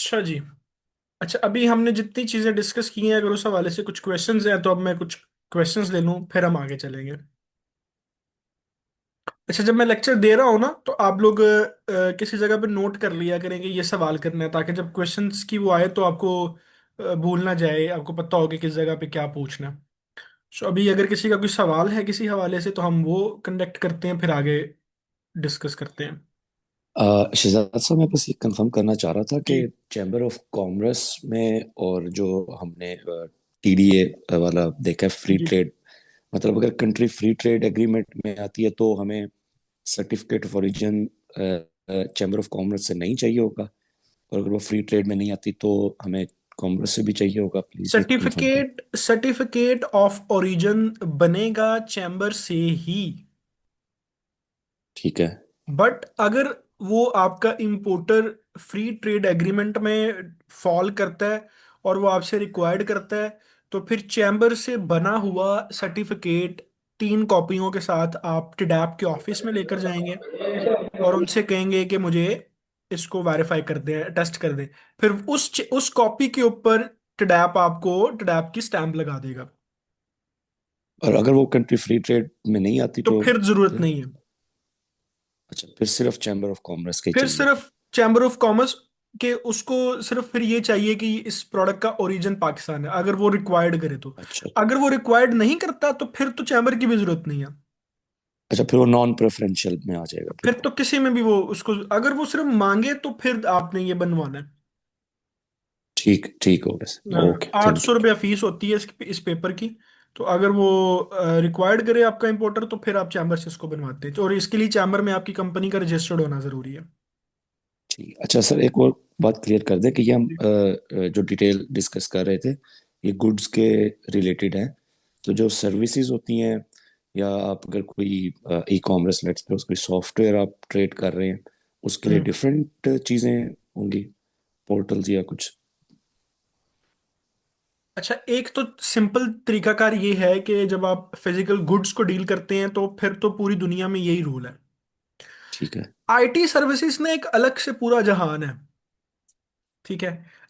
अच्छा जी। अच्छा, अभी हमने जितनी चीजें डिस्कस की हैं, अगर उस हवाले से कुछ क्वेश्चंस हैं तो अब मैं कुछ क्वेश्चंस ले लूं, फिर हम आगे चलेंगे। अच्छा, जब मैं लेक्चर दे रहा हूँ ना, तो आप लोग किसी जगह पे नोट कर लिया करेंगे ये सवाल करना है, ताकि जब क्वेश्चंस की वो आए तो आपको भूल ना जाए, आपको पता हो कि किस जगह पे क्या पूछना है। तो अभी अगर किसी का कोई सवाल है किसी हवाले से, तो हम वो कंडक्ट करते हैं, फिर आगे डिस्कस करते हैं। शहजाद साहब, मैं बस ये कंफर्म करना चाह रहा था कि जी। चैम्बर ऑफ कॉमर्स में और जो हमने टीडीए वाला देखा है, फ्री जी। ट्रेड, मतलब अगर कंट्री फ्री ट्रेड एग्रीमेंट में आती है तो हमें certificate of origin chamber of commerce से नहीं चाहिए होगा, और अगर वो फ्री ट्रेड में नहीं आती तो हमें कॉमर्स से भी चाहिए होगा। प्लीज ये कंफर्म कर। सर्टिफिकेट सर्टिफिकेट ऑफ ओरिजिन बनेगा चैम्बर से ही। ठीक है। बट अगर वो आपका इंपोर्टर फ्री ट्रेड एग्रीमेंट में फॉल करता है और वो आपसे रिक्वायर्ड करता है, तो फिर चैम्बर से बना हुआ सर्टिफिकेट 3 कॉपियों के साथ आप टिडैप के ऑफिस में लेकर जाएंगे और उनसे कहेंगे कि मुझे इसको वेरीफाई कर दें, टेस्ट कर दें। फिर उस कॉपी के ऊपर टिडैप आपको टिडैप की स्टैंप लगा देगा। और अगर वो कंट्री फ्री ट्रेड में नहीं आती तो तो फिर जरूरत फिर? नहीं है। अच्छा, फिर सिर्फ चैम्बर ऑफ कॉमर्स के ही फिर चाहिए। सिर्फ चैम्बर ऑफ कॉमर्स के उसको सिर्फ फिर ये चाहिए कि इस प्रोडक्ट का ओरिजिन पाकिस्तान है, अगर वो रिक्वायर्ड करे तो। अच्छा। अगर वो रिक्वायर्ड नहीं करता तो फिर तो चैम्बर की भी जरूरत नहीं है। अच्छा, फिर वो नॉन प्रेफरेंशियल में आ जाएगा फिर फिर तो। तो किसी में भी वो उसको, अगर वो सिर्फ मांगे तो फिर आपने ये बनवाना है। ठीक ठीक हो गया, हाँ, ओके, आठ थैंक सौ यू। रुपया फीस होती है इस पेपर की। तो अगर वो रिक्वायर्ड करे आपका इंपोर्टर, तो फिर आप चैम्बर से इसको बनवाते हैं, और इसके लिए चैम्बर में आपकी कंपनी का रजिस्टर्ड होना जरूरी है। ठीक, अच्छा सर, एक और बात क्लियर कर दे कि ये हम जी। जो डिटेल डिस्कस कर रहे थे, ये गुड्स के रिलेटेड है। तो जो सर्विसेज होती हैं, या आप अगर कोई ई कॉमर्स लेट्स पे कोई सॉफ्टवेयर आप ट्रेड कर रहे हैं, उसके लिए हम्म। डिफरेंट चीज़ें होंगी, पोर्टल्स या कुछ? अच्छा, एक तो सिंपल तरीकाकार ये है कि जब आप फिजिकल गुड्स को डील करते हैं तो फिर तो पूरी दुनिया में यही रूल है। ठीक है आईटी सर्विसेज में एक अलग से पूरा जहान है। ठीक है।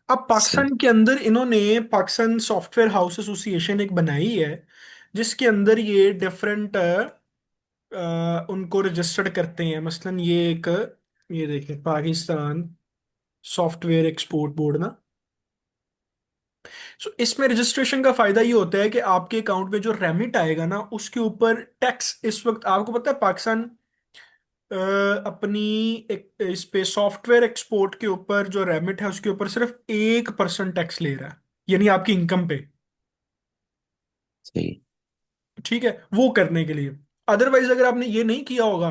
अब सर। पाकिस्तान के अंदर इन्होंने पाकिस्तान सॉफ्टवेयर हाउस एसोसिएशन एक बनाई है, जिसके अंदर ये डिफरेंट उनको रजिस्टर्ड करते हैं। मसलन ये एक, ये देखें, पाकिस्तान सॉफ्टवेयर एक्सपोर्ट बोर्ड ना। सो इसमें रजिस्ट्रेशन का फायदा ये होता है कि आपके अकाउंट में जो रेमिट आएगा ना, उसके ऊपर टैक्स, इस वक्त आपको पता है पाकिस्तान अपनी इस पे सॉफ्टवेयर एक्सपोर्ट के ऊपर जो रेमिट है उसके ऊपर सिर्फ 1% टैक्स ले रहा है, यानी आपकी इनकम पे। सही। ठीक है, वो करने के लिए। अदरवाइज अगर आपने ये नहीं किया होगा,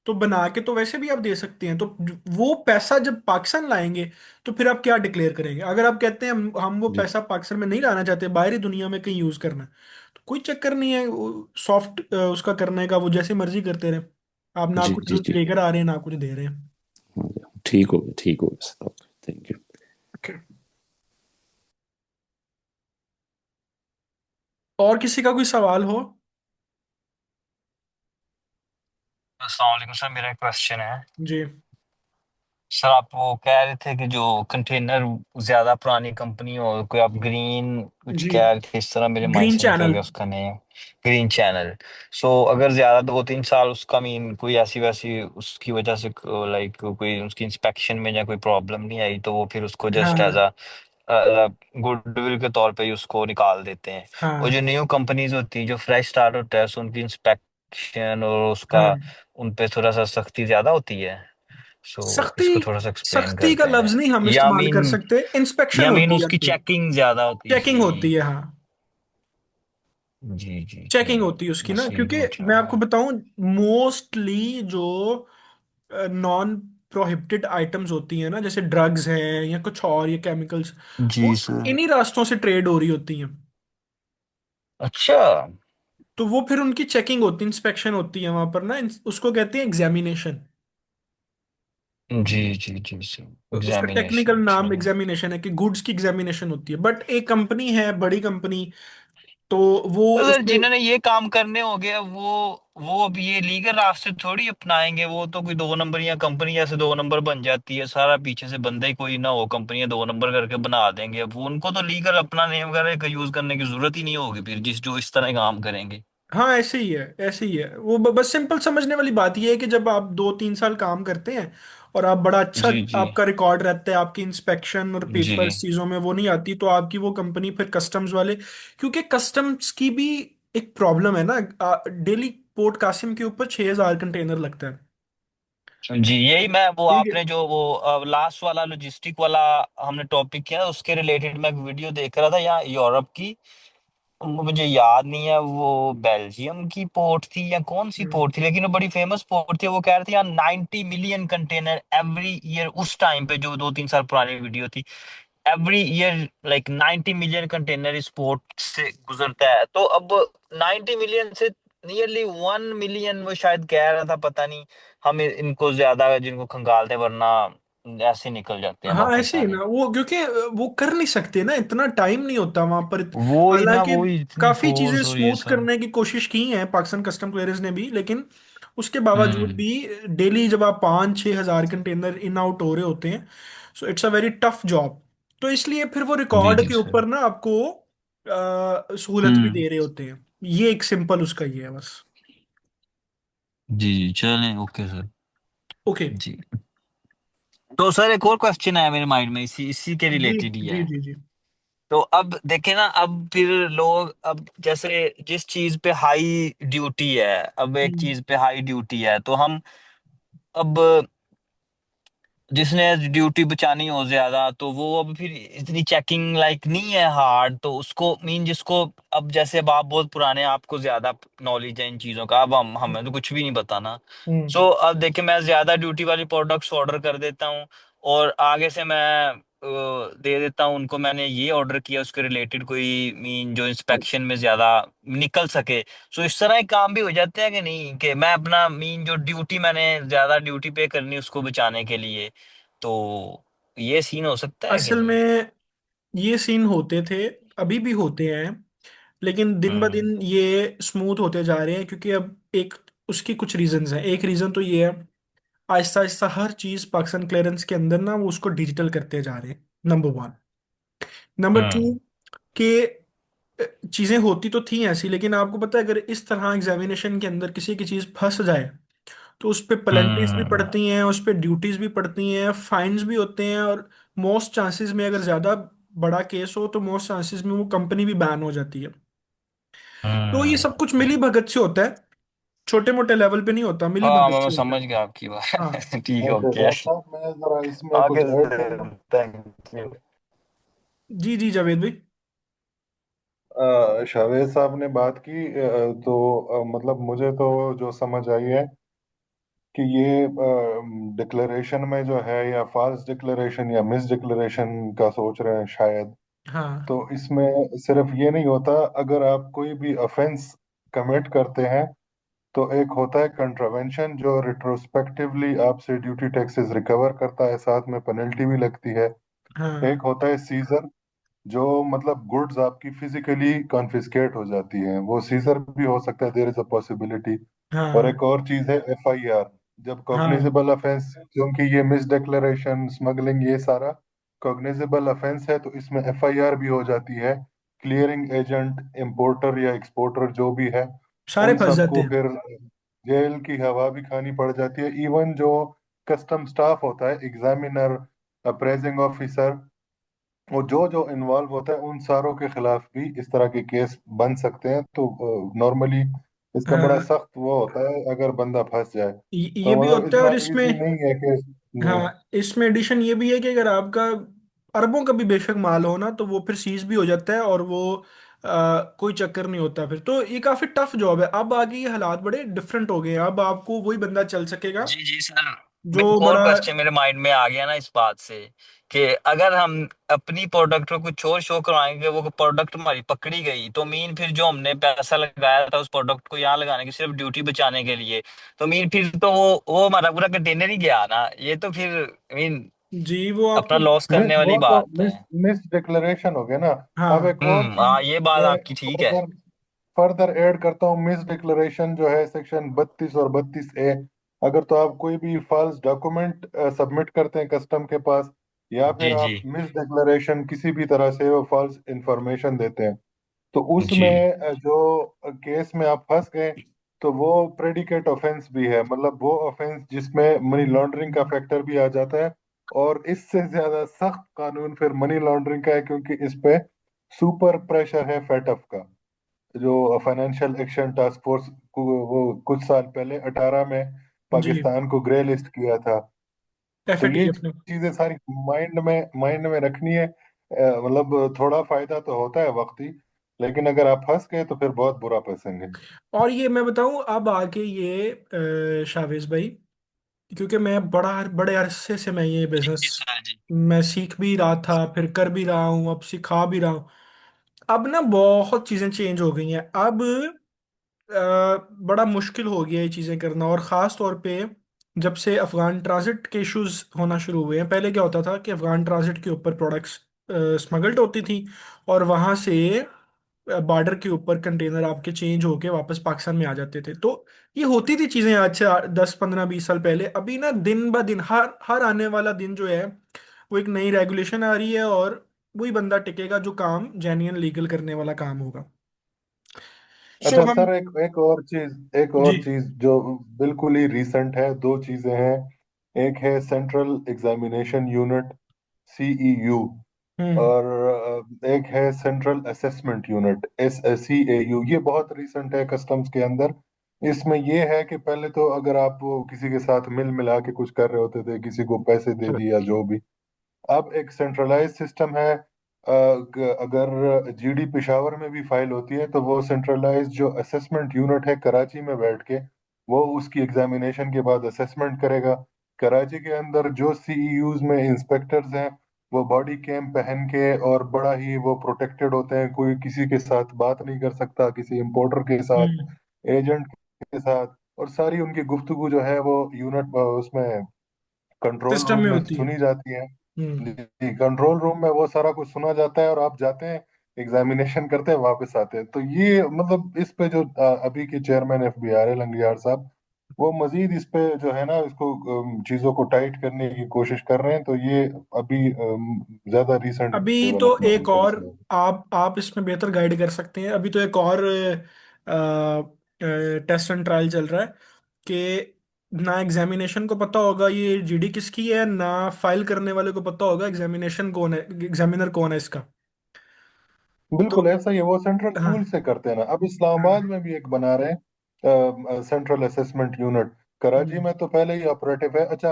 तो बना के तो वैसे भी आप दे सकते हैं, तो वो पैसा जब पाकिस्तान लाएंगे तो फिर आप क्या डिक्लेयर करेंगे? अगर आप कहते हैं हम वो जी पैसा पाकिस्तान में नहीं लाना चाहते, बाहरी दुनिया में कहीं यूज करना है, तो कोई चक्कर नहीं है। सॉफ्ट उसका करने का वो जैसे मर्जी करते रहे। आप ना जी कुछ जी जी। लेकर आ रहे हैं ना कुछ दे रहे हैं। हाँ, ठीक हो गया, ठीक हो गया sir, okay, thank you. Okay. और किसी का कोई सवाल हो? अस्सलाम वालेकुम सर, मेरा एक क्वेश्चन है। जी। सर, आप वो कह रहे थे कि जो कंटेनर ज्यादा पुरानी कंपनी हो, कोई आप ग्रीन कुछ जी। कह रहे थे, इस तरह मेरे माइंड ग्रीन से निकल चैनल। गया उसका नेम। Green channel. सो अगर ज्यादा 2-3 साल उसका मीन कोई ऐसी वैसी उसकी वजह से लाइक कोई उसकी इंस्पेक्शन में या कोई प्रॉब्लम नहीं आई, तो वो फिर उसको हाँ जस्ट एज हाँ अ गुडविल के तौर पे ही उसको निकाल देते हैं। और जो हाँ न्यू कंपनीज होती हैं जो फ्रेश स्टार्ट होता है, सो उनकी इंस्पेक्शन और उसका हाँ। उन पे थोड़ा सा सख्ती ज्यादा होती है। सो सख्ती, इसको थोड़ा सा एक्सप्लेन सख्ती का करते हैं। लफ्ज नहीं हम या इस्तेमाल कर मीन सकते, इंस्पेक्शन या मीन होती है उसकी आपकी। चेकिंग ज्यादा होती चेकिंग होती जी। है, हाँ। जी जी जी। चेकिंग होती है उसकी ना, बस यही क्योंकि पूछा मैं आपको था। बताऊं, मोस्टली जो नॉन प्रोहिबिटेड आइटम्स होती हैं ना, जैसे ड्रग्स हैं या कुछ और, ये केमिकल्स, जी वो सर। इन्हीं रास्तों से ट्रेड हो रही होती हैं। अच्छा। तो वो फिर उनकी चेकिंग होती है, इंस्पेक्शन होती है वहां पर ना, उसको कहते हैं एग्जामिनेशन। जी जी जी सर, उसका टेक्निकल एग्जामिनेशन नाम ठीक है। एग्जामिनेशन है, कि गुड्स की एग्जामिनेशन होती है। बट एक कंपनी है, बड़ी कंपनी, तो वो तो सर उसमें। जिन्होंने ये काम करने हो गया वो अब ये लीगल रास्ते थोड़ी अपनाएंगे। वो तो कोई दो नंबर या कंपनी जैसे दो नंबर बन जाती है, सारा पीछे से बंदा ही कोई ना हो, कंपनियां दो नंबर करके बना देंगे। अब वो उनको तो लीगल अपना नेम वगैरह का यूज करने की जरूरत ही नहीं होगी फिर, जिस जो इस तरह काम करेंगे। हाँ ऐसे ही है, ऐसे ही है वो। बस सिंपल समझने वाली बात ये है कि जब आप 2-3 साल काम करते हैं और आप बड़ा अच्छा, जी जी आपका रिकॉर्ड रहता है, आपकी इंस्पेक्शन और जी पेपर्स चीज़ों में वो नहीं आती, तो आपकी वो कंपनी फिर कस्टम्स वाले, क्योंकि कस्टम्स की भी एक प्रॉब्लम है ना। डेली पोर्ट कासिम के ऊपर 6,000 कंटेनर लगता है। जी। यही मैं वो ठीक है। आपने जो वो लास्ट वाला लॉजिस्टिक वाला हमने टॉपिक किया, उसके रिलेटेड मैं एक वीडियो देख रहा था यहाँ यूरोप की। मुझे याद नहीं है वो बेल्जियम की पोर्ट थी या कौन सी हम्म। पोर्ट थी, लेकिन वो बड़ी फेमस पोर्ट थी। वो कह रहे थे यार 90 मिलियन कंटेनर एवरी ईयर, उस टाइम पे जो 2-3 साल पुरानी वीडियो थी। Every year like 90 million container इस पोर्ट से गुजरता है। तो अब 90 मिलियन से नियरली 1 मिलियन वो शायद कह रहा था, पता नहीं। हम इनको ज्यादा जिनको खंगालते, वरना ऐसे निकल जाते हैं हाँ बाकी ऐसे ही सारे। ना, वो क्योंकि वो कर नहीं सकते ना, इतना टाइम नहीं होता वहां पर। वो ही ना, हालांकि वो ही इतनी काफी चीजें फोर्स और ये स्मूथ सब। करने की कोशिश की है पाकिस्तान कस्टम क्लियरेंस ने भी, लेकिन उसके बावजूद हम्म। भी डेली जब आप 5-6 हजार कंटेनर इन आउट हो रहे होते हैं, so it's a very tough job. तो इसलिए फिर वो जी रिकॉर्ड जी के सर। ऊपर ना आपको सहूलत भी हम्म। दे रहे होते हैं। ये एक सिंपल उसका ये है बस। जी जी चलें, ओके सर। ओके। जी। तो सर एक और क्वेश्चन है मेरे माइंड में, इसी इसी के जी रिलेटेड ही जी है। जी जी। तो अब देखे ना, अब फिर लोग अब जैसे जिस चीज पे हाई ड्यूटी है, अब एक हम्म चीज पे हाई ड्यूटी है तो हम अब जिसने ड्यूटी बचानी हो ज्यादा, तो वो अब फिर इतनी चेकिंग लाइक नहीं है हार्ड, तो उसको मीन जिसको, अब जैसे अब आप बहुत पुराने, आपको ज्यादा नॉलेज है इन चीजों का, अब हम हमें तो कुछ भी नहीं बताना। हम्म। सो अब देखिए, मैं ज्यादा ड्यूटी वाली प्रोडक्ट्स ऑर्डर कर देता हूँ, और आगे से मैं दे देता हूँ उनको, मैंने ये ऑर्डर किया उसके रिलेटेड कोई मीन जो इंस्पेक्शन में ज्यादा निकल सके। सो इस तरह के काम भी हो जाते हैं कि नहीं, कि मैं अपना मीन जो ड्यूटी मैंने ज्यादा ड्यूटी पे करनी उसको बचाने के लिए, तो ये सीन हो सकता है कि असल नहीं? में ये सीन होते थे, अभी भी होते हैं, लेकिन दिन ब हम्म दिन ये स्मूथ होते जा रहे हैं, क्योंकि अब एक उसकी कुछ रीजंस हैं। एक रीजन तो ये है, आहिस्ता आहिस्ता हर चीज पाकिस्तान क्लियरेंस के अंदर ना वो उसको डिजिटल करते जा रहे हैं, नंबर वन। नंबर टू, हम्म के चीजें होती तो थी ऐसी, लेकिन आपको पता है अगर इस तरह एग्जामिनेशन के अंदर किसी की चीज फंस जाए, तो उस पे पेनल्टीज भी हम्म पड़ती हैं, उस पे ड्यूटीज भी पड़ती हैं, फाइन्स भी होते हैं, और मोस्ट चांसेस में अगर ज्यादा बड़ा केस हो तो मोस्ट चांसेस में वो कंपनी भी बैन हो जाती है। तो ये सब कुछ हम्म। मिली भगत से होता है, छोटे मोटे लेवल पे नहीं होता, मिली हाँ भगत मैं से होता समझ है। गया आपकी हाँ। बात। ठीक है, ओके ओके। डॉक्टर साहब, मैं जरा इसमें ओके कुछ ऐड करूँ। Thank you. जी जी जावेद भाई। शावेद साहब ने बात की, तो मतलब मुझे तो जो समझ आई है कि ये डिक्लेरेशन में जो है, या फॉल्स डिक्लेरेशन या मिस डिक्लेरेशन का सोच रहे हैं शायद। हाँ तो इसमें सिर्फ ये नहीं होता, अगर आप कोई भी ऑफेंस कमिट करते हैं, तो एक होता है कंट्रावेंशन जो रिट्रोस्पेक्टिवली आपसे ड्यूटी टैक्सेस रिकवर करता है, साथ में पेनल्टी भी लगती है। एक हाँ होता है सीजर, जो मतलब गुड्स आपकी फिजिकली कॉन्फिस्केट हो जाती हैं, वो सीजर भी हो सकता है, देयर इज अ पॉसिबिलिटी। और हाँ एक और चीज है एफआईआर, जब हाँ। कॉग्निजेबल ऑफेंस, क्योंकि ये मिस डिक्लेरेशन, स्मगलिंग, ये सारा कॉग्निजेबल ऑफेंस है, तो इसमें एफआईआर भी हो जाती है। क्लियरिंग एजेंट, इंपोर्टर या एक्सपोर्टर जो भी है, सारे उन फंस जाते सबको हैं। फिर जेल की हवा भी खानी पड़ जाती है। इवन जो कस्टम स्टाफ होता है, एग्जामिनर, अप्रेजिंग ऑफिसर, वो जो जो इन्वॉल्व होता है, उन सारों के खिलाफ भी इस तरह के केस बन सकते हैं। तो नॉर्मली इसका बड़ा हाँ सख्त वो होता है अगर बंदा फंस जाए। ये तो भी मतलब होता है, इतना और इसमें, इजी नहीं है कि हाँ इसमें एडिशन ये भी है कि अगर आपका अरबों का भी बेशक माल हो ना, तो वो फिर सीज भी हो जाता है, और वो कोई चक्कर नहीं होता फिर। तो ये काफी टफ जॉब है। अब आगे ये हालात बड़े डिफरेंट हो गए हैं, अब आपको वही बंदा चल सकेगा जी जी सर। जो एक और बड़ा। क्वेश्चन मेरे माइंड में आ गया ना इस बात से, कि अगर हम अपनी प्रोडक्ट को कुछ और शो करवाएंगे, वो प्रोडक्ट हमारी पकड़ी गई, तो मीन फिर जो हमने पैसा लगाया था उस प्रोडक्ट को यहाँ लगाने की सिर्फ ड्यूटी बचाने के लिए, तो मीन फिर तो वो हमारा पूरा कंटेनर ही गया ना, ये तो फिर मीन जी वो अपना आपको। लॉस मिस करने वाली वो तो बात मिस है। मिस डिक्लेरेशन हो गया ना। अब हाँ एक और चीज हाँ ये बात है, आपकी ठीक अगर है। फर्दर ऐड करता हूँ मिस डिक्लेरेशन जो है सेक्शन 32 और 32A। अगर तो आप कोई भी फॉल्स डॉक्यूमेंट सबमिट करते हैं कस्टम के पास, या फिर जी जी आप मिस डिक्लेरेशन किसी भी तरह से वो फॉल्स इंफॉर्मेशन देते हैं, तो जी। उसमें जो केस में आप फंस गए, तो वो प्रेडिकेट ऑफेंस भी है, मतलब वो ऑफेंस जिसमें मनी लॉन्ड्रिंग का फैक्टर भी आ जाता है। और इससे ज्यादा सख्त कानून फिर मनी लॉन्ड्रिंग का है, क्योंकि इस पे सुपर प्रेशर है फेटफ का, जो फाइनेंशियल एक्शन टास्क फोर्स को वो कुछ साल पहले 18 में जी। पाकिस्तान को ग्रे लिस्ट किया था। तो ये FATF ने। चीजें सारी माइंड में रखनी है। मतलब थोड़ा फायदा तो होता है वक्ती, लेकिन अगर आप फंस गए तो फिर बहुत बुरा फंसेंगे। और ये मैं बताऊं अब आके ये शावेज भाई, क्योंकि मैं बड़े अरसे से मैं ये जी बिजनेस जी सर जी। मैं सीख भी रहा था, फिर कर भी रहा हूँ, अब सिखा भी रहा हूँ। अब ना बहुत चीजें चेंज हो गई हैं अब। बड़ा मुश्किल हो गया ये चीजें करना, और खास तौर पे जब से अफगान ट्रांजिट के इश्यूज होना शुरू हुए हैं। पहले क्या होता था कि अफगान ट्रांजिट के ऊपर प्रोडक्ट्स स्मगल्ड होती थी, और वहां से बॉर्डर के ऊपर कंटेनर आपके चेंज होके वापस पाकिस्तान में आ जाते थे। तो ये होती थी चीजें आज से 10 15 20 साल पहले। अभी ना दिन ब दिन, हर हर आने वाला दिन जो है वो एक नई रेगुलेशन आ रही है, और वही बंदा टिकेगा जो काम जेन्युइन लीगल करने वाला काम होगा। सो अच्छा हम। सर, एक जी। और चीज जो बिल्कुल ही रीसेंट है, दो चीजें हैं। एक है सेंट्रल एग्जामिनेशन यूनिट, CEU, हम्म। और एक है सेंट्रल असेसमेंट यूनिट, SCAU। ये बहुत रिसेंट है कस्टम्स के अंदर। इसमें ये है कि पहले तो अगर आप किसी के साथ मिल मिला के कुछ कर रहे होते थे, किसी को पैसे दे दिया जो भी, अब एक सेंट्रलाइज सिस्टम है। अगर GD पेशावर में भी फाइल होती है, तो वो सेंट्रलाइज जो असेसमेंट यूनिट है कराची में बैठ के वो उसकी एग्जामिनेशन के बाद असेसमेंट करेगा। कराची के अंदर जो CEUs में इंस्पेक्टर्स हैं, वो बॉडी कैम पहन के और बड़ा ही वो प्रोटेक्टेड होते हैं, कोई किसी के साथ बात नहीं कर सकता, किसी इंपोर्टर के साथ, हम्म। एजेंट के साथ। और सारी उनकी गुफ्तगू जो है वो यूनिट उसमें कंट्रोल सिस्टम रूम में में होती है। सुनी जाती है। हम्म। जी, कंट्रोल रूम में वो सारा कुछ सुना जाता है, और आप जाते हैं, एग्जामिनेशन करते हैं, वापस आते हैं। तो ये मतलब इस पे जो अभी के चेयरमैन FBI है लंगड़ियार साहब, वो मजीद इस पे जो है ना, इसको चीजों को टाइट करने की कोशिश कर रहे हैं। तो ये अभी ज्यादा रिसेंट अभी तो एक डेवलपमेंट है और, इसमें। आप इसमें बेहतर गाइड कर सकते हैं। अभी तो एक और टेस्ट एंड ट्रायल चल रहा है कि ना एग्जामिनेशन को पता होगा ये GD किसकी है, ना फाइल करने वाले को पता होगा एग्जामिनेशन कौन है, एग्जामिनर कौन है इसका। तो बिल्कुल ऐसा ही है, वो सेंट्रल हाँ। पूल से करते हैं ना। अब इस्लामाबाद हाँ। में भी एक बना रहे हैं सेंट्रल असेसमेंट यूनिट। कराची हम्म। में तो पहले ही ऑपरेटिव है। अच्छा,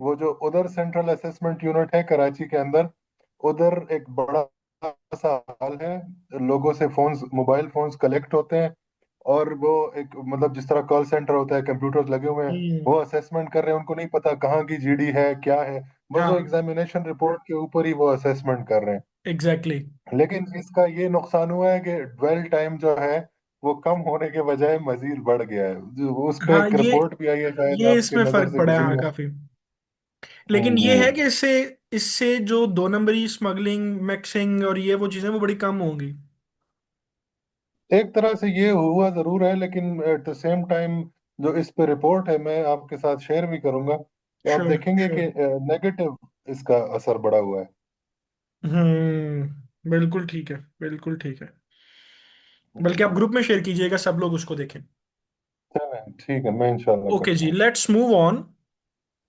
वो जो उधर सेंट्रल असेसमेंट यूनिट है कराची के अंदर, उधर एक बड़ा सा हॉल है, लोगों से फोन्स, मोबाइल फोन्स कलेक्ट होते हैं, और वो एक मतलब जिस तरह कॉल सेंटर होता है, कंप्यूटर्स लगे हुए हैं, हम्म। वो असेसमेंट कर रहे हैं। उनको नहीं पता कहाँ की GD है क्या है, बस वो हाँ। एग्जामिनेशन रिपोर्ट के ऊपर ही वो असेसमेंट कर रहे हैं। एग्जैक्टली। लेकिन इसका ये नुकसान हुआ है कि ड्वेल टाइम जो है वो कम होने के बजाय मजीद बढ़ गया है। जो उस पे हाँ, एक रिपोर्ट भी आई है, शायद ये आपकी इसमें नज़र फर्क से पड़ा है, गुजरी हाँ, हो। काफी। लेकिन जी। ये है कि इससे इससे जो 2 नंबरी स्मगलिंग, मिक्सिंग और ये वो चीजें वो बड़ी कम होंगी। एक तरह से ये हुआ जरूर है, लेकिन एट द सेम टाइम जो इस पे रिपोर्ट है, मैं आपके साथ शेयर भी करूंगा, तो आप श्योर देखेंगे श्योर। कि नेगेटिव इसका असर बड़ा हुआ है। बिल्कुल ठीक है, बिल्कुल ठीक है। बल्कि आप ग्रुप में शेयर कीजिएगा, सब लोग उसको देखें। चलें, ठीक है, मैं इंशाल्लाह ओके करता जी, हूँ। Let's move on.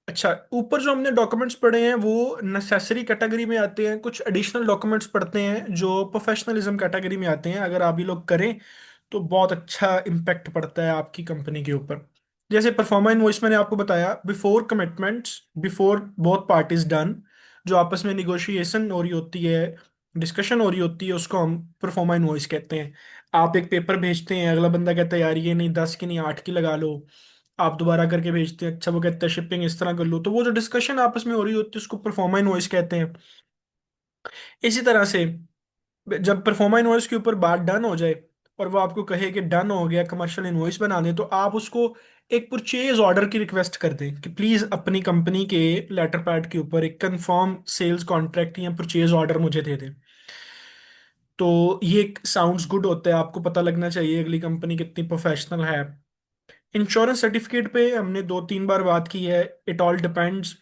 अच्छा, ऊपर जो हमने डॉक्यूमेंट्स पढ़े हैं वो नेसेसरी कैटेगरी में आते हैं। कुछ एडिशनल डॉक्यूमेंट्स पढ़ते हैं जो प्रोफेशनलिज्म कैटेगरी में आते हैं। अगर आप ये लोग करें तो बहुत अच्छा इम्पैक्ट पड़ता है आपकी कंपनी के ऊपर। जैसे परफॉर्मा इनवॉइस मैंने आपको बताया, before commitments, before both parties done, जो आपस में निगोशिएशन हो रही होती है, डिस्कशन हो रही होती है, उसको हम परफॉर्मा इनवॉइस कहते हैं। आप एक पेपर भेजते हैं, अगला बंदा कहता है यार ये नहीं 10 की नहीं 8 की लगा लो। आप दोबारा करके भेजते हैं, अच्छा वो कहता है शिपिंग इस तरह कर लो। तो वो जो डिस्कशन आपस में हो रही होती है उसको परफॉर्मा इनवॉइस कहते हैं। इसी तरह से जब परफॉर्मा इनवॉइस के ऊपर बात डन हो जाए और वो आपको कहे कि डन हो गया, कमर्शियल इनवॉइस बना दें, तो आप उसको एक परचेज ऑर्डर की रिक्वेस्ट कर दें कि प्लीज अपनी कंपनी के लेटर पैड के ऊपर एक कंफर्म सेल्स कॉन्ट्रैक्ट या परचेज ऑर्डर मुझे दे दें। तो ये साउंड्स गुड होता है, आपको पता लगना चाहिए अगली कंपनी कितनी प्रोफेशनल है। इंश्योरेंस सर्टिफिकेट पे हमने 2-3 बार बात की है, इट ऑल डिपेंड्स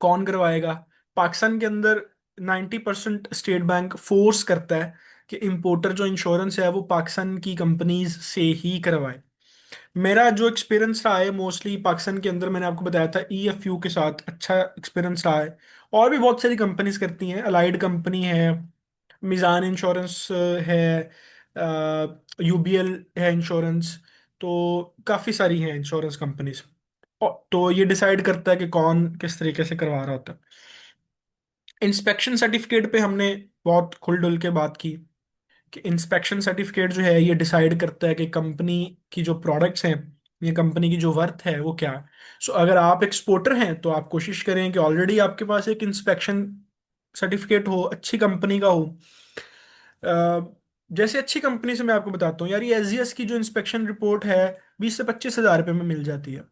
कौन करवाएगा। पाकिस्तान के अंदर 90% स्टेट बैंक फोर्स करता है कि इंपोर्टर जो इंश्योरेंस है वो पाकिस्तान की कंपनीज से ही करवाए। मेरा जो एक्सपीरियंस रहा है मोस्टली पाकिस्तान के अंदर, मैंने आपको बताया था ईएफयू के साथ अच्छा एक्सपीरियंस रहा है। और भी बहुत सारी कंपनीज करती हैं, अलाइड कंपनी है, मिजान इंश्योरेंस है, यूबीएल है इंश्योरेंस। तो काफ़ी सारी हैं इंश्योरेंस कंपनीज। तो ये डिसाइड करता है कि कौन किस तरीके से करवा रहा होता है। इंस्पेक्शन सर्टिफिकेट पे हमने बहुत खुल के बात की कि इंस्पेक्शन सर्टिफिकेट जो है ये डिसाइड करता है कि कंपनी की जो प्रोडक्ट्स हैं या कंपनी की जो वर्थ है वो क्या है। सो अगर आप एक्सपोर्टर हैं तो आप कोशिश करें कि ऑलरेडी आपके पास एक इंस्पेक्शन सर्टिफिकेट हो, अच्छी कंपनी का हो। जैसे अच्छी कंपनी से मैं आपको बताता हूँ यार, ये एसजीएस की जो इंस्पेक्शन रिपोर्ट है 20 से 25 हज़ार रुपये में मिल जाती है।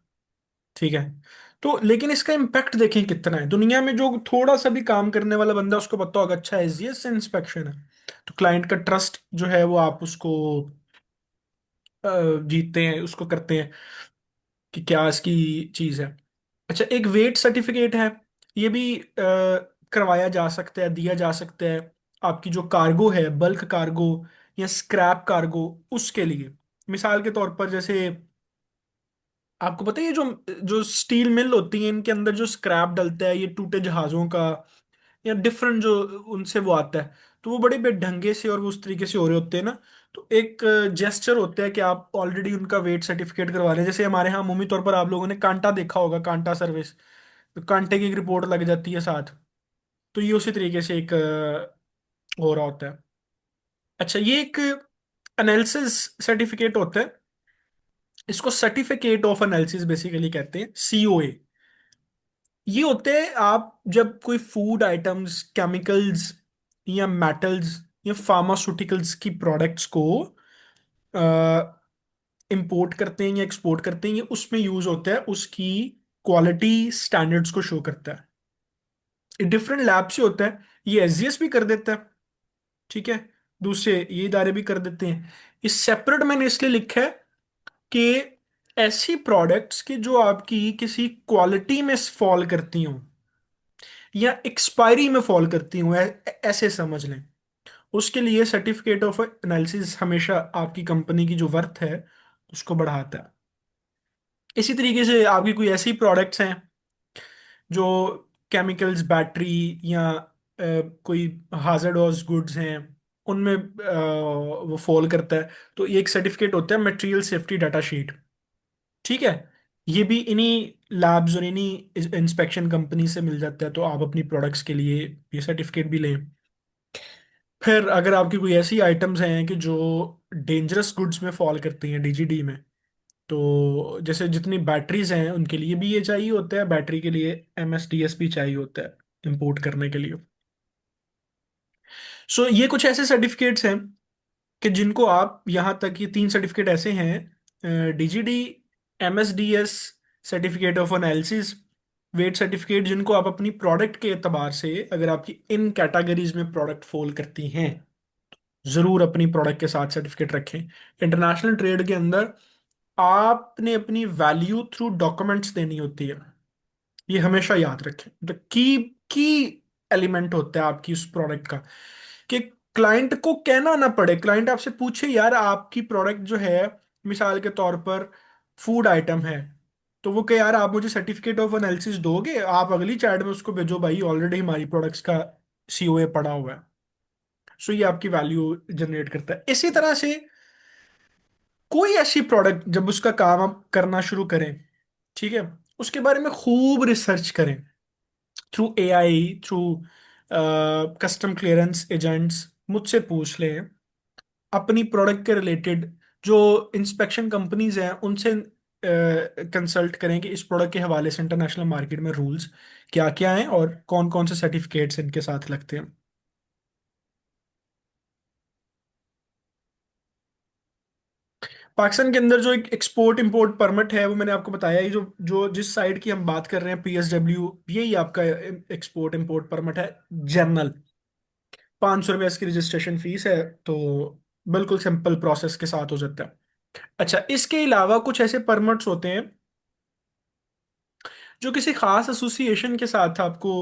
ठीक है। तो लेकिन इसका इम्पैक्ट देखें कितना है दुनिया में, जो थोड़ा सा भी काम करने वाला बंदा उसको पता होगा अच्छा एसजीएस से इंस्पेक्शन है, तो क्लाइंट का ट्रस्ट जो है वो आप उसको अ, जीतते हैं, उसको करते हैं कि क्या इसकी चीज़ है। अच्छा, एक वेट सर्टिफिकेट है, ये भी करवाया जा सकता है, दिया जा सकता है आपकी जो कार्गो है, बल्क कार्गो या स्क्रैप कार्गो, उसके लिए। मिसाल के तौर पर जैसे आपको पता है ये जो जो स्टील मिल होती है इनके अंदर जो स्क्रैप डलता है ये टूटे जहाजों का या डिफरेंट जो उनसे वो आता है, तो वो बड़े बेढंगे से और वो उस तरीके से हो रहे होते हैं ना। तो एक जेस्चर होता है कि आप ऑलरेडी उनका वेट सर्टिफिकेट करवा रहे हैं। जैसे हमारे यहाँ अमूमी तौर पर आप लोगों ने कांटा देखा होगा, कांटा सर्विस, तो कांटे की एक रिपोर्ट लग जाती है साथ। तो ये उसी तरीके से एक हो रहा होता है। अच्छा, ये एक एनालिसिस सर्टिफिकेट होता है, इसको सर्टिफिकेट ऑफ एनालिसिस बेसिकली कहते हैं, सीओए। ये होते हैं आप जब कोई फूड आइटम्स, केमिकल्स या मेटल्स या फार्मास्यूटिकल्स की प्रोडक्ट्स को इंपोर्ट करते हैं या एक्सपोर्ट करते हैं, ये उसमें यूज होता है, उसकी क्वालिटी स्टैंडर्ड्स को शो करता है। ये डिफरेंट लैब से होता है, ये एसजीएस भी कर देता है। ठीक है, दूसरे ये इदारे भी कर देते हैं। ये सेपरेट मैंने इसलिए लिखा है कि ऐसी प्रोडक्ट्स की जो आपकी किसी क्वालिटी में फॉल करती हूँ या एक्सपायरी में फॉल करती हूँ, ऐसे समझ लें, उसके लिए सर्टिफिकेट ऑफ एनालिसिस हमेशा आपकी कंपनी की जो वर्थ है उसको बढ़ाता है। इसी तरीके से आपकी कोई ऐसी प्रोडक्ट्स हैं जो केमिकल्स, बैटरी या कोई हाजर्डोस गुड्स हैं, उनमें वो फॉल करता है, तो ये एक सर्टिफिकेट होता है मटेरियल सेफ्टी डाटा शीट। ठीक है, ये भी इन्हीं लैब्स और इन्हीं इंस्पेक्शन कंपनी से मिल जाता है, तो आप अपनी प्रोडक्ट्स के लिए ये सर्टिफिकेट भी लें। फिर अगर आपकी कोई ऐसी आइटम्स हैं कि जो डेंजरस गुड्स में फॉल करती हैं, डीजीडी में, तो जैसे जितनी बैटरीज हैं उनके लिए भी ये चाहिए होता है, बैटरी के लिए एमएसडीएस भी चाहिए होता है इंपोर्ट करने के लिए। सो ये कुछ ऐसे सर्टिफिकेट्स हैं कि जिनको आप, यहाँ तक ये 3 सर्टिफिकेट ऐसे हैं, DGD, MSDS, certificate of analysis, weight certificate, जिनको आप अपनी प्रोडक्ट के एतबार से, अगर आपकी इन कैटेगरीज में प्रोडक्ट फॉल करती हैं, जरूर अपनी प्रोडक्ट के साथ सर्टिफिकेट रखें। इंटरनेशनल ट्रेड के अंदर आपने अपनी वैल्यू थ्रू डॉक्यूमेंट्स देनी होती है, ये हमेशा याद रखें। द की की एलिमेंट होता है आपकी उस प्रोडक्ट का, कि क्लाइंट को कहना ना पड़े, क्लाइंट आपसे पूछे यार आपकी प्रोडक्ट जो है, मिसाल के तौर पर फूड आइटम है, तो वो कहे यार आप मुझे सर्टिफिकेट ऑफ एनालिसिस दोगे, आप अगली चैट में उसको भेजो भाई ऑलरेडी हमारी प्रोडक्ट्स का सीओए पड़ा हुआ है। सो ये आपकी वैल्यू जनरेट करता है। इसी तरह से कोई ऐसी प्रोडक्ट जब उसका काम आप करना शुरू करें, ठीक है, उसके बारे में खूब रिसर्च करें, through AI, through custom clearance agents, मुझसे पूछ लें अपनी प्रोडक्ट के रिलेटेड, जो इंस्पेक्शन कंपनीज हैं उनसे कंसल्ट करें कि इस प्रोडक्ट के हवाले से इंटरनेशनल मार्केट में रूल्स क्या क्या हैं और कौन कौन से सर्टिफिकेट्स इनके साथ लगते हैं। पाकिस्तान के अंदर जो एक एक्सपोर्ट इंपोर्ट परमिट है वो मैंने आपको बताया ही, जो जो जिस साइड की हम बात कर रहे हैं, पीएसडब्ल्यू, यही आपका एक्सपोर्ट इंपोर्ट परमिट है जनरल। ₹500 इसकी रजिस्ट्रेशन फीस है। तो बिल्कुल सिंपल प्रोसेस के साथ हो जाता है। अच्छा, इसके अलावा कुछ ऐसे परमिट्स होते हैं जो किसी खास एसोसिएशन के साथ आपको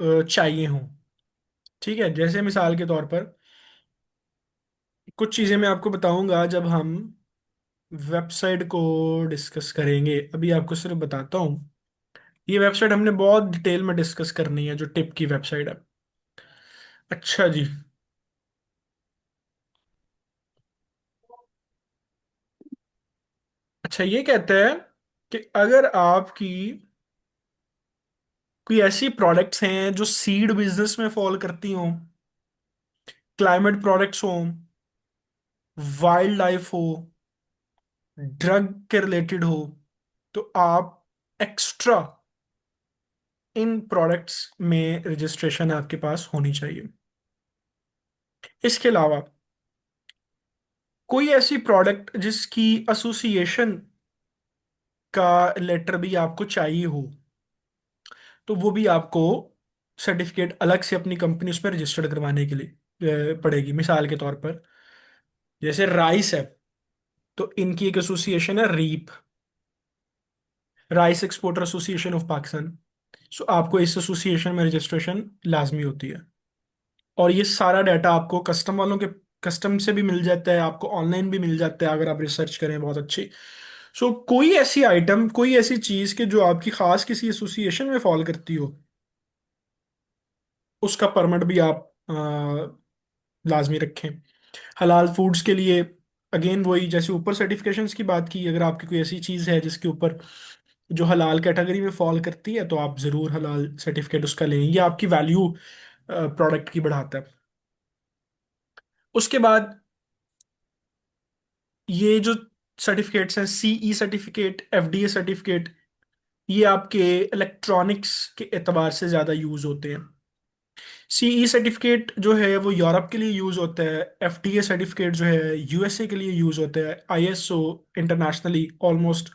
चाहिए हो। ठीक है, जैसे मिसाल के तौर पर कुछ चीज़ें मैं आपको बताऊंगा जब हम वेबसाइट को डिस्कस करेंगे। अभी आपको सिर्फ बताता हूँ, ये वेबसाइट हमने बहुत डिटेल में डिस्कस करनी है, जो टिप की वेबसाइट है। अच्छा जी। अच्छा, ये कहते हैं कि अगर आपकी कोई ऐसी प्रोडक्ट्स हैं जो सीड बिजनेस में फॉल करती हों, क्लाइमेट प्रोडक्ट्स हों, वाइल्ड लाइफ हो, ड्रग के रिलेटेड हो, तो आप एक्स्ट्रा इन प्रोडक्ट्स में रजिस्ट्रेशन आपके पास होनी चाहिए। इसके अलावा कोई ऐसी प्रोडक्ट जिसकी एसोसिएशन का लेटर भी आपको चाहिए हो, तो वो भी आपको सर्टिफिकेट अलग से अपनी कंपनी उसमें रजिस्टर्ड करवाने के लिए पड़ेगी। मिसाल के तौर पर जैसे राइस है, तो इनकी एक एसोसिएशन है REAP, rice exporter association of Pakistan. So आपको इस एसोसिएशन में रजिस्ट्रेशन लाजमी होती है। और ये सारा डाटा आपको कस्टम वालों के कस्टम से भी मिल जाता है, आपको ऑनलाइन भी मिल जाता है अगर आप रिसर्च करें बहुत अच्छी। सो कोई ऐसी आइटम, कोई ऐसी चीज के जो आपकी खास किसी एसोसिएशन में फॉल करती हो, उसका परमिट भी आप लाजमी रखें। हलाल फूड्स के लिए अगेन वही, जैसे ऊपर सर्टिफिकेशंस की बात की, अगर आपकी कोई ऐसी चीज़ है जिसके ऊपर जो हलाल कैटेगरी में फॉल करती है, तो आप ज़रूर हलाल सर्टिफिकेट उसका लें। ये आपकी वैल्यू प्रोडक्ट की बढ़ाता है। उसके बाद ये जो सर्टिफिकेट्स हैं, सीई सर्टिफिकेट, एफडीए सर्टिफिकेट, ये आपके इलेक्ट्रॉनिक्स के एतबार से ज़्यादा यूज़ होते हैं। सीई सर्टिफिकेट जो है वो यूरोप के लिए यूज़ होता है। एफडीए सर्टिफिकेट जो है यूएसए के लिए यूज़ होता है। आईएसओ इंटरनेशनली ऑलमोस्ट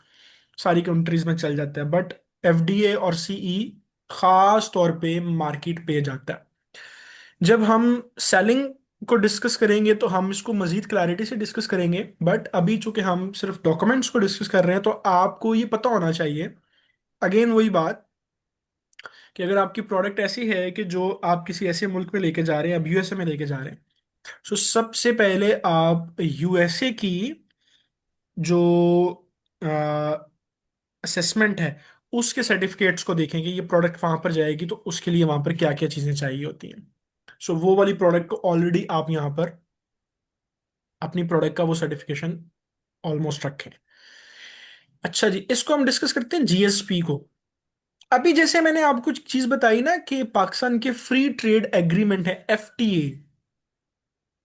सारी कंट्रीज में चल जाता है, बट एफडीए और सीई खास तौर पे मार्केट पे जाता है। जब हम सेलिंग को डिस्कस करेंगे तो हम इसको मजीद क्लैरिटी से डिस्कस करेंगे, बट अभी चूंकि हम सिर्फ डॉक्यूमेंट्स को डिस्कस कर रहे हैं, तो आपको ये पता होना चाहिए, अगेन वही बात, कि अगर आपकी प्रोडक्ट ऐसी है कि जो आप किसी ऐसे मुल्क में लेके जा रहे हैं, अब यूएसए में लेके जा रहे हैं, तो सबसे पहले आप यूएसए की जो असेसमेंट है, उसके सर्टिफिकेट्स को देखेंगे। ये प्रोडक्ट वहां पर जाएगी तो उसके लिए वहां पर क्या क्या चीजें चाहिए होती हैं। सो वो वाली प्रोडक्ट को ऑलरेडी आप यहाँ पर अपनी प्रोडक्ट का वो सर्टिफिकेशन ऑलमोस्ट रखें। अच्छा जी, इसको हम डिस्कस करते हैं जीएसपी को। अभी जैसे मैंने आपको चीज बताई ना कि पाकिस्तान के फ्री ट्रेड एग्रीमेंट है, एफटीए,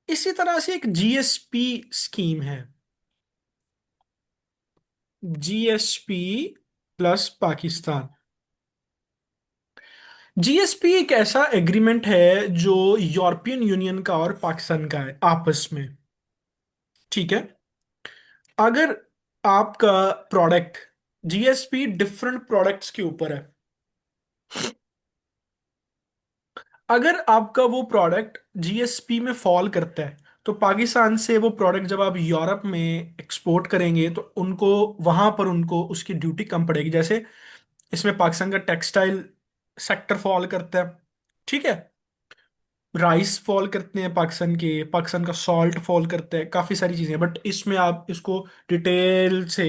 इसी तरह से एक जीएसपी स्कीम है, जीएसपी प्लस पाकिस्तान। जीएसपी एक ऐसा एग्रीमेंट है जो यूरोपियन यूनियन का और पाकिस्तान का है आपस में। ठीक है, अगर आपका प्रोडक्ट, जीएसपी डिफरेंट प्रोडक्ट्स के ऊपर है, अगर आपका वो प्रोडक्ट जीएसपी में फॉल करता है, तो पाकिस्तान से वो प्रोडक्ट जब आप यूरोप में एक्सपोर्ट करेंगे तो उनको वहां पर उनको उसकी ड्यूटी कम पड़ेगी। जैसे इसमें पाकिस्तान का टेक्सटाइल सेक्टर फॉल करता है, ठीक है, राइस फॉल करते हैं पाकिस्तान के, पाकिस्तान का सॉल्ट फॉल करता है, काफ़ी सारी चीज़ें। बट इसमें आप इसको डिटेल से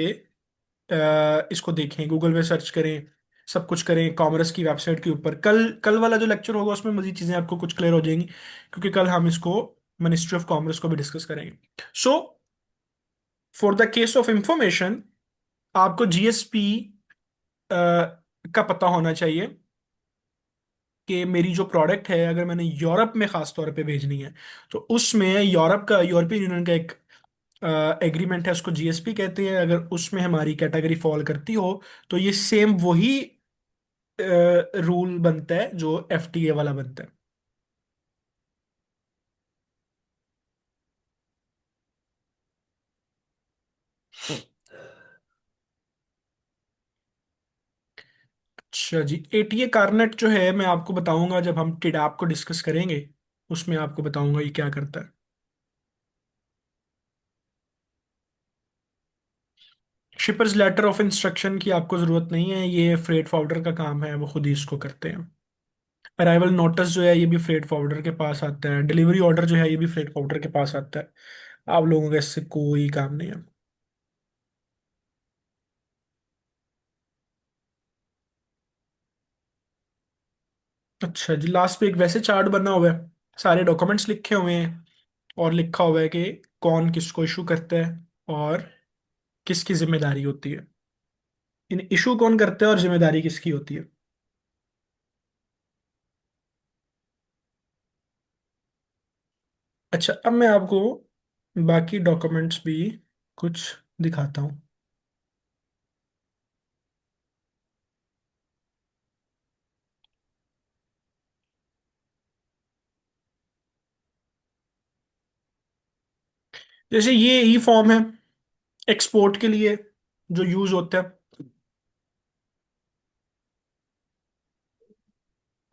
इसको देखें, गूगल पे सर्च करें, सब कुछ करें कॉमर्स की वेबसाइट के ऊपर। कल कल वाला जो लेक्चर होगा उसमें मजीद चीज़ें आपको कुछ क्लियर हो जाएंगी, क्योंकि कल हम इसको मिनिस्ट्री ऑफ कॉमर्स को भी डिस्कस करेंगे। So for the case of information, आपको जीएसपी का पता होना चाहिए कि मेरी जो प्रोडक्ट है अगर मैंने यूरोप में खास तौर पे भेजनी है, तो उसमें यूरोप का, यूरोपियन यूनियन का एक एग्रीमेंट है, उसको जीएसपी कहते हैं। अगर उसमें हमारी कैटेगरी फॉल करती हो, तो ये सेम वही रूल बनता है जो एफटीए वाला बनता है। अच्छा जी, एटीए कारनेट जो है मैं आपको बताऊंगा जब हम टिडाप को डिस्कस करेंगे। उसमें आपको बताऊंगा ये क्या करता है। शिपर्स लेटर ऑफ इंस्ट्रक्शन की आपको ज़रूरत नहीं है, ये फ्रेट फॉरवर्डर का काम है, वो खुद ही इसको करते हैं। अराइवल नोटिस जो है ये भी फ्रेट फॉरवर्डर के पास आता है। डिलीवरी ऑर्डर जो है ये भी फ्रेट फॉरवर्डर के पास आता है। आप लोगों का इससे कोई काम नहीं है। अच्छा जी, लास्ट पे एक वैसे चार्ट बना हुआ है, सारे डॉक्यूमेंट्स लिखे हुए हैं और लिखा हुआ है कि कौन किसको इशू करता है और किसकी जिम्मेदारी होती है। इन इशू कौन करता है और जिम्मेदारी किसकी होती है। अच्छा, अब मैं आपको बाकी डॉक्यूमेंट्स भी कुछ दिखाता हूँ। जैसे ये ई फॉर्म है एक्सपोर्ट के लिए जो यूज होता है।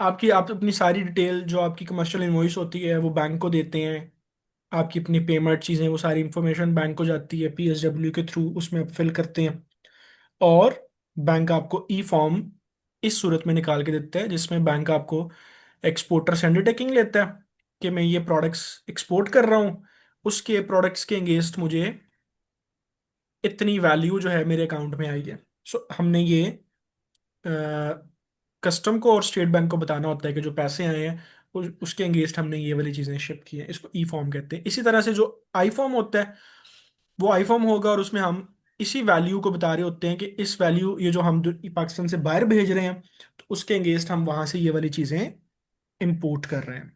आप अपनी सारी डिटेल जो आपकी कमर्शियल इनवॉइस होती है वो बैंक को देते हैं। आपकी अपनी पेमेंट चीज़ें वो सारी इंफॉर्मेशन बैंक को जाती है पीएसडब्ल्यू के थ्रू, उसमें आप फिल करते हैं। और बैंक आपको ई फॉर्म इस सूरत में निकाल के देता है जिसमें बैंक आपको एक्सपोर्टर से अंडरटेकिंग लेता है कि मैं ये प्रोडक्ट्स एक्सपोर्ट कर रहा हूँ, उसके प्रोडक्ट्स के अगेंस्ट मुझे इतनी वैल्यू जो है मेरे अकाउंट में आई है। सो हमने ये कस्टम को और स्टेट बैंक को बताना होता है कि जो पैसे आए हैं उसके अगेंस्ट हमने ये वाली चीज़ें शिप की हैं। इसको ई फॉर्म कहते हैं। इसी तरह से जो आई फॉर्म होता है वो आई फॉर्म होगा और उसमें हम इसी वैल्यू को बता रहे होते हैं कि इस वैल्यू ये जो हम पाकिस्तान से बाहर भेज रहे हैं तो उसके अगेंस्ट हम वहां से ये वाली चीज़ें इंपोर्ट कर रहे हैं।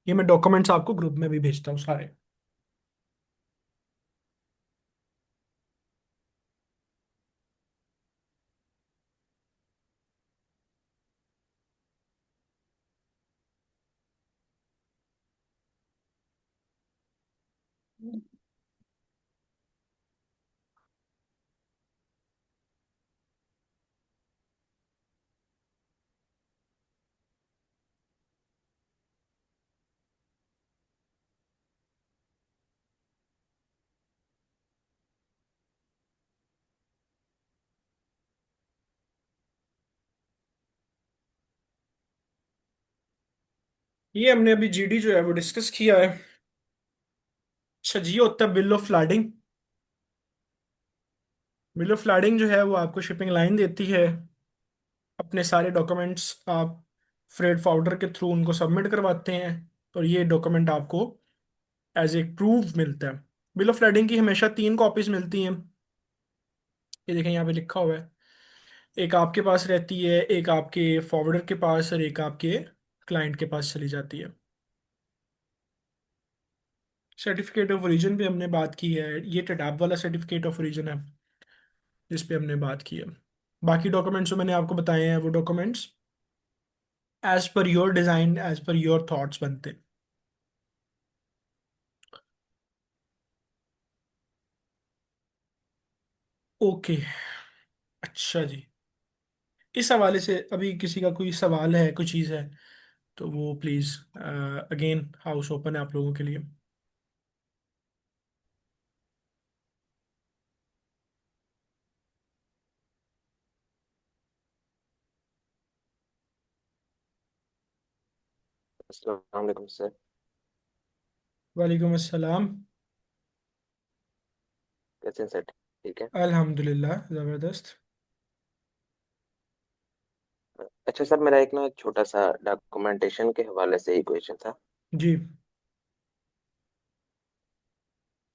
ये मैं डॉक्यूमेंट्स आपको ग्रुप में भी भेजता हूँ सारे। ये हमने अभी जीडी जो है वो डिस्कस किया है। अच्छा जी, होता है बिल ऑफ लाडिंग। बिल ऑफ लाडिंग जो है वो आपको शिपिंग लाइन देती है। अपने सारे डॉक्यूमेंट्स आप फ्रेट फॉरवर्डर के थ्रू उनको सबमिट करवाते हैं और ये डॉक्यूमेंट आपको एज ए प्रूफ मिलता है। बिल ऑफ लाडिंग की हमेशा 3 कॉपीज मिलती हैं। ये देखें यहाँ पे लिखा हुआ है। एक आपके पास रहती है, एक आपके फॉरवर्डर के पास और एक आपके क्लाइंट के पास चली जाती है। सर्टिफिकेट ऑफ ओरिजिन पे हमने बात की है, ये टैब वाला सर्टिफिकेट ऑफ ओरिजिन है जिस पे हमने बात की है। बाकी डॉक्यूमेंट्स जो मैंने आपको बताए हैं वो documents as per your design as per your thoughts बनते हैं। ओके। अच्छा जी, इस हवाले से अभी किसी का कोई सवाल है, कोई चीज़ है तो वो प्लीज़, अगेन हाउस ओपन है आप लोगों के लिए। अस्सलाम वालेकुम सर। वालेकुम अस्सलाम। कैसे हैं सर? ठीक है। अल्हम्दुलिल्लाह ज़बरदस्त। अच्छा सर, मेरा एक ना छोटा सा डॉक्यूमेंटेशन के हवाले से ही क्वेश्चन था। जी।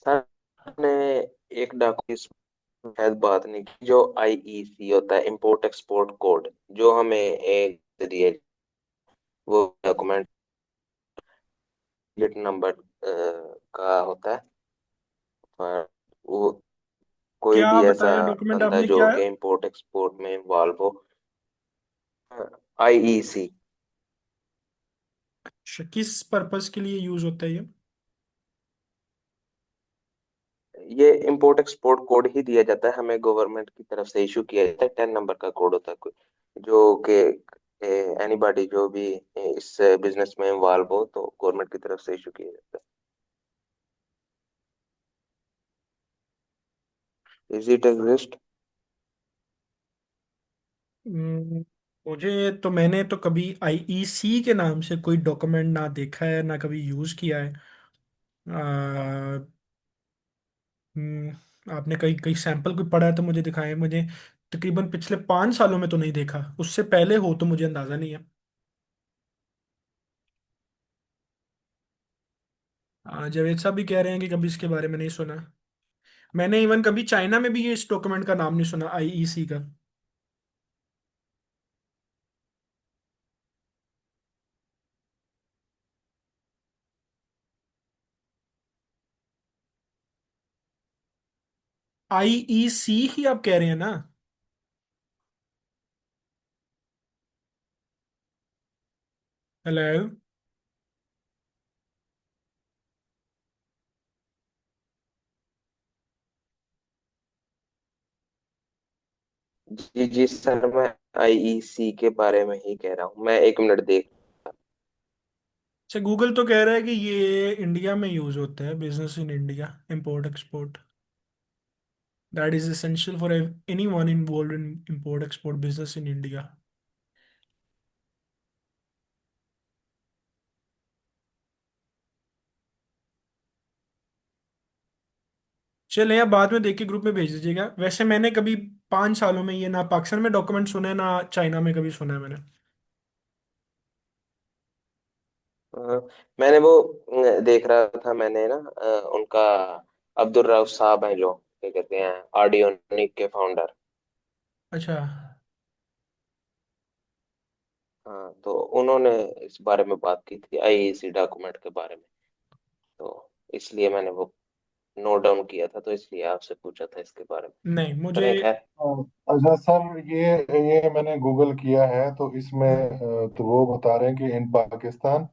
सर ने एक डॉक्यूमेंट शायद बात नहीं की, जो आईईसी होता है, इंपोर्ट एक्सपोर्ट कोड, जो हमें एक दिए, वो डॉक्यूमेंट नंबर का होता है। और वो कोई क्या भी ऐसा बताया डॉक्यूमेंट बंदा आपने, जो क्या है? कि इंपोर्ट एक्सपोर्ट में इन्वॉल्व हो। आईईसी। अच्छा, किस पर्पस के लिए यूज होता है ये? ये इंपोर्ट एक्सपोर्ट कोड ही दिया जाता है हमें, गवर्नमेंट की तरफ से इशू किया जाता है। 10 नंबर का कोड होता है कोई, जो कि एनीबॉडी जो भी इस बिजनेस में इन्वॉल्व हो तो गवर्नमेंट की तरफ से इशू किया जाता है। Is it exist? हम्म, मुझे तो, मैंने तो कभी आईईसी के नाम से कोई डॉक्यूमेंट ना देखा है ना कभी यूज किया है। आ, आपने कहीं कहीं सैंपल कोई पढ़ा है तो मुझे दिखाएं। मुझे तकरीबन पिछले 5 सालों में तो नहीं देखा, उससे पहले हो तो मुझे अंदाजा नहीं है। जावेद साहब भी कह रहे हैं कि कभी इसके बारे में नहीं सुना। मैंने इवन कभी चाइना में भी ये इस डॉक्यूमेंट का नाम नहीं सुना, आईईसी का। आईईसी ही आप कह रहे हैं ना? हेलो। जी जी सर, मैं आईईसी के बारे में ही कह रहा हूँ। मैं एक मिनट देख। अच्छा, गूगल तो कह रहा है कि ये इंडिया में यूज होता है, business in India, import export, that is essential for any one involve in import export business in India. चले, आप बाद में देख के ग्रुप में भेज दीजिएगा। वैसे मैंने कभी 5 सालों में ये ना पाकिस्तान में डॉक्यूमेंट सुने ना चाइना में कभी सुना है मैंने। अ, मैंने वो देख रहा था मैंने ना, उनका अब्दुल राउफ साहब हैं जो क्या कहते हैं ऑडियोनिक के फाउंडर। अच्छा। हाँ, तो उन्होंने इस बारे में बात की थी आईईसी डॉक्यूमेंट के बारे में। तो इसलिए मैंने वो नोट डाउन किया था, तो इसलिए आपसे पूछा था इसके बारे में। नहीं मुझे। पर खैर। अच्छा सर, ये मैंने गूगल किया है तो इसमें तो वो बता रहे हैं कि in Pakistan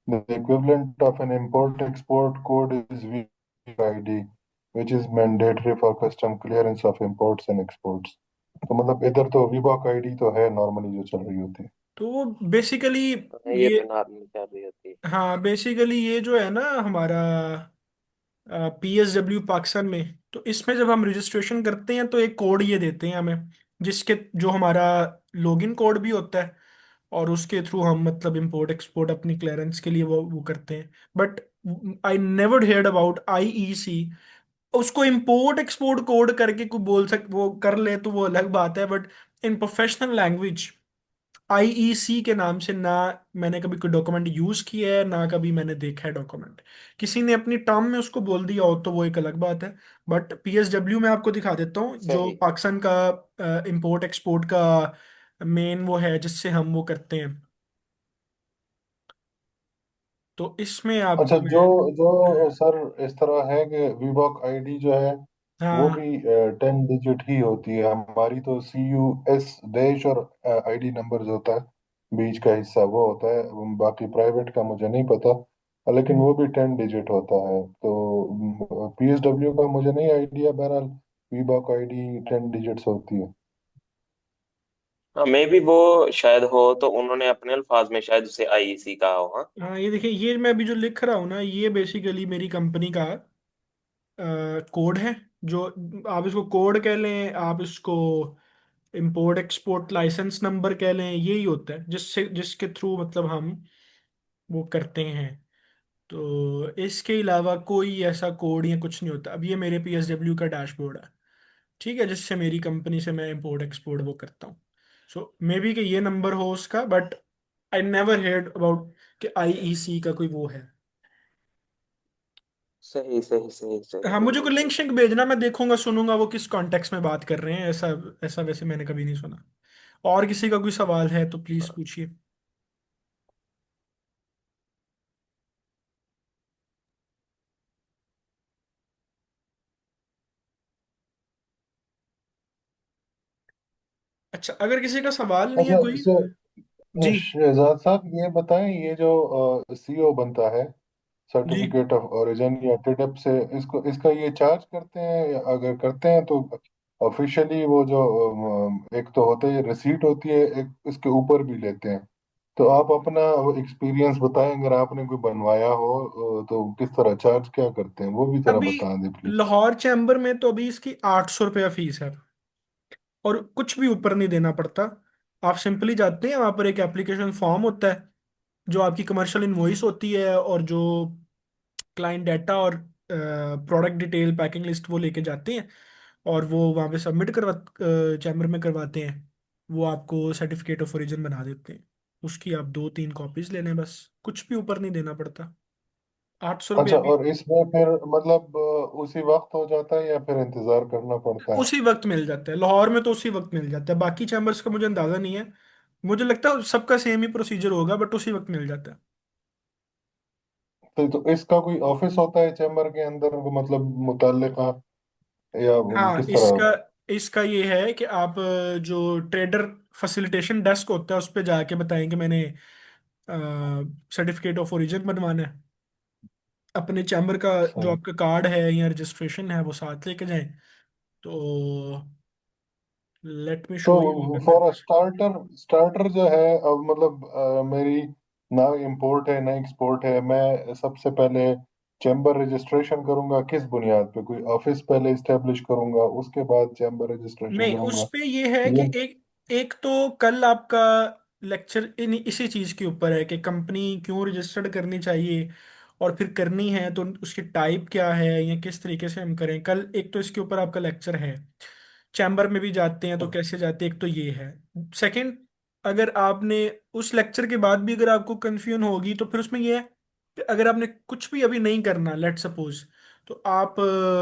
the equivalent of an import export code is VID which is mandatory for custom clearance of imports and exports. तो मतलब इधर तो वीबॉक आईडी तो है नॉर्मली जो चल रही होती है। तो बेसिकली ये ये, तो नॉर्मल चल रही होती है। हाँ बेसिकली ये जो है ना हमारा पीएसडब्ल्यू पाकिस्तान में, तो इसमें जब हम रजिस्ट्रेशन करते हैं तो एक कोड ये देते हैं हमें, जिसके जो हमारा लॉगिन कोड भी होता है, और उसके थ्रू हम मतलब इंपोर्ट एक्सपोर्ट अपनी क्लियरेंस के लिए वो करते हैं। But I never heard about IEC. उसको इंपोर्ट एक्सपोर्ट कोड करके कोई बोल सक वो कर ले तो वो अलग बात है, but in professional language IEC के नाम से ना मैंने कभी कोई डॉक्यूमेंट यूज किया है ना कभी मैंने देखा है डॉक्यूमेंट। किसी ने अपनी टर्म में उसको बोल दिया हो तो वो एक अलग बात है। बट पीएसडब्ल्यू में आपको दिखा देता हूँ, जो सही। पाकिस्तान का इंपोर्ट एक्सपोर्ट का मेन वो है जिससे हम वो करते हैं, तो इसमें अच्छा, आपको जो मैं। जो सर इस तरह है कि वीबॉक आईडी जो है वो हाँ। भी 10 डिजिट ही होती है। हमारी तो CUS डैश और आईडी नंबर जो होता है बीच का हिस्सा वो होता है। बाकी प्राइवेट का मुझे नहीं पता, लेकिन वो भी 10 डिजिट होता है। तो PSW का मुझे नहीं आइडिया। बहरहाल वीबॉक आईडी 10 डिजिट्स होती है। हाँ, मे भी वो शायद हो तो उन्होंने अपने अल्फाज में शायद उसे आईईसी कहा हो। हाँ। हाँ ये देखिए, ये मैं अभी जो लिख रहा हूँ ना, ये बेसिकली मेरी कंपनी का कोड है। जो आप इसको कोड कह लें, आप इसको इंपोर्ट एक्सपोर्ट लाइसेंस नंबर कह लें, यही होता है जिससे जिसके थ्रू मतलब हम वो करते हैं। तो इसके अलावा कोई ऐसा कोड या कुछ नहीं होता। अब ये मेरे पीएसडब्ल्यू का डैशबोर्ड है, ठीक है, जिससे मेरी कंपनी से मैं इंपोर्ट एक्सपोर्ट वो करता हूँ। सो मे बी कि ये नंबर हो उसका, but I never heard about कि आईईसी का कोई वो है। सही सही सही सही, हाँ, मुझे बिल्कुल कोई लिंक सही। शिंक भेजना, मैं देखूंगा सुनूंगा वो किस कॉन्टेक्स्ट में बात कर रहे हैं। ऐसा ऐसा वैसे मैंने कभी नहीं सुना। और किसी का कोई सवाल है तो प्लीज हाँ। पूछिए। अच्छा, अगर किसी का सवाल नहीं है अच्छा कोई। जी। शहजाद साहब, ये बताएं, ये जो CO बनता है जी। सर्टिफिकेट ऑफ ओरिजिन या TDEP से, इसको इसका ये चार्ज करते हैं, या अगर करते हैं तो ऑफिशियली वो जो एक तो होता है रिसीट होती है, एक इसके ऊपर भी लेते हैं। तो आप अपना एक्सपीरियंस बताएं, अगर आपने कोई बनवाया हो तो किस तरह चार्ज क्या करते हैं, वो भी जरा अभी बता दें प्लीज। लाहौर चैम्बर में तो अभी इसकी 800 रुपया फीस है, और कुछ भी ऊपर नहीं देना पड़ता। आप सिंपली जाते हैं, वहाँ पर एक एप्लीकेशन फॉर्म होता है, जो आपकी कमर्शियल इनवॉइस होती है, और जो क्लाइंट डाटा और प्रोडक्ट डिटेल पैकिंग लिस्ट वो लेके जाते हैं, और वो वहाँ पे सबमिट करवा चैम्बर में करवाते हैं। वो आपको सर्टिफिकेट ऑफ ओरिजिन बना देते हैं। उसकी आप 2-3 कॉपीज ले लें, बस कुछ भी ऊपर नहीं देना पड़ता। 800 रुपये अच्छा, भी और इसमें फिर मतलब उसी वक्त हो जाता है या फिर इंतजार करना पड़ता है? उसी वक्त मिल जाता है। लाहौर में तो उसी वक्त मिल जाता है, बाकी चैम्बर्स का मुझे अंदाजा नहीं है। मुझे लगता है सबका सेम ही प्रोसीजर होगा, बट उसी वक्त मिल जाता है। तो इसका कोई ऑफिस होता है चैम्बर के अंदर, मतलब मुतल्लिका, या हाँ, किस तरह? इसका इसका ये है कि आप जो ट्रेडर फैसिलिटेशन डेस्क होता है उस पर जाके बताएं कि मैंने सर्टिफिकेट ऑफ ओरिजिन बनवाना है। अपने चैम्बर का जो सही। आपका कार्ड है या रजिस्ट्रेशन है वो साथ लेके जाएं। तो लेट मी तो शो यू अगर मेरे फॉर पास। स्टार्टर, स्टार्टर जो है, अब मतलब मेरी ना इंपोर्ट है ना एक्सपोर्ट है, मैं सबसे पहले चैम्बर रजिस्ट्रेशन करूंगा किस बुनियाद पे? कोई ऑफिस पहले इस्टेब्लिश करूंगा, उसके बाद चैम्बर रजिस्ट्रेशन नहीं, उस करूंगा? पे ये है कि ये एक एक तो कल आपका लेक्चर इन इसी चीज के ऊपर है कि कंपनी क्यों रजिस्टर्ड करनी चाहिए, और फिर करनी है तो उसकी टाइप क्या है या किस तरीके से हम करें। कल एक तो इसके ऊपर आपका लेक्चर है। चैम्बर में भी जाते हैं तो कैसे जाते हैं, एक तो ये है। सेकंड, अगर आपने उस लेक्चर के बाद भी अगर आपको कंफ्यूजन होगी तो फिर उसमें ये है कि अगर आपने कुछ भी अभी नहीं करना, लेट सपोज, तो आप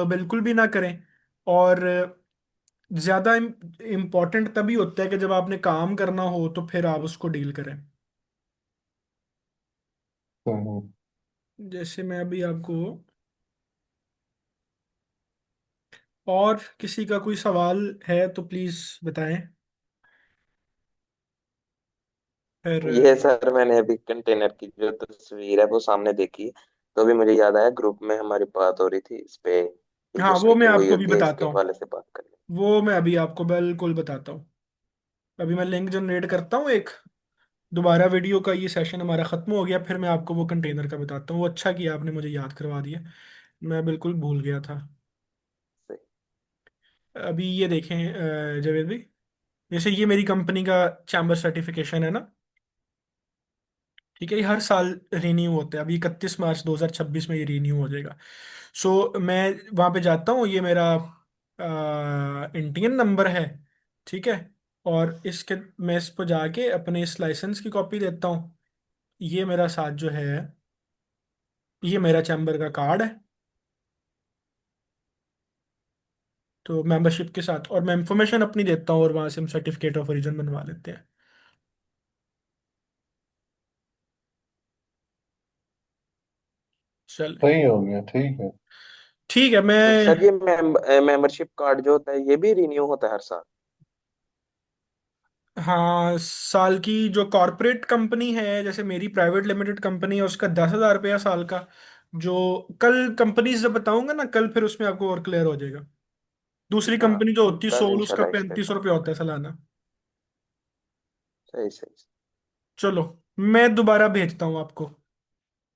बिल्कुल भी ना करें। और ज्यादा इम्पोर्टेंट तभी होता है कि जब आपने काम करना हो तो फिर आप उसको डील करें। तो जैसे मैं अभी आपको, और किसी का कोई सवाल है तो प्लीज बताएं। फिर ये सर मैंने अभी कंटेनर की जो तस्वीर है वो सामने देखी, तो अभी मुझे याद आया ग्रुप में हमारी बात हो रही थी इस पे, कि हाँ, जो वो मैं स्टिकर हुई आपको भी होती है बताता इसके हूँ। हवाले से बात कर लें। वो मैं अभी आपको बिल्कुल बताता हूँ। अभी मैं लिंक जनरेट करता हूँ एक। दोबारा वीडियो का ये सेशन हमारा खत्म हो गया, फिर मैं आपको वो कंटेनर का बताता हूँ। वो अच्छा किया आपने मुझे याद करवा दिया, मैं बिल्कुल भूल गया था। सही। अभी ये देखें जावेद भाई, जैसे ये मेरी कंपनी का चैम्बर सर्टिफिकेशन है ना। ठीक है, ये हर साल रीन्यू होता है। अभी 31 मार्च 2026 में ये रीन्यू हो जाएगा। सो मैं वहाँ पे जाता हूँ, ये मेरा इंडियन नंबर है। ठीक है, और इसके मैं इस पर जाके अपने इस लाइसेंस की कॉपी देता हूँ। ये मेरा साथ जो है, ये मेरा चैम्बर का कार्ड है। तो मेंबरशिप के साथ, और मैं इंफॉर्मेशन अपनी देता हूँ, और वहाँ से हम सर्टिफिकेट ऑफ ओरिजिन बनवा लेते हैं। चल, सही हो गया, ठीक है। ठीक है। मैं, तो सर ये मेंबरशिप कार्ड जो होता है ये भी रिन्यू होता है हर साल? हाँ, साल की जो कॉरपोरेट कंपनी है, जैसे मेरी प्राइवेट लिमिटेड कंपनी है, उसका 10,000 रुपया साल का। जो कल कंपनीज जब बताऊंगा ना कल, फिर उसमें आपको और क्लियर हो जाएगा। दूसरी हाँ, कंपनी जो होती है कल सोल, उसका इंशाल्लाह इस पे 3500 रुपया होता है सालाना। सही सही। चलो, मैं दोबारा भेजता हूँ आपको।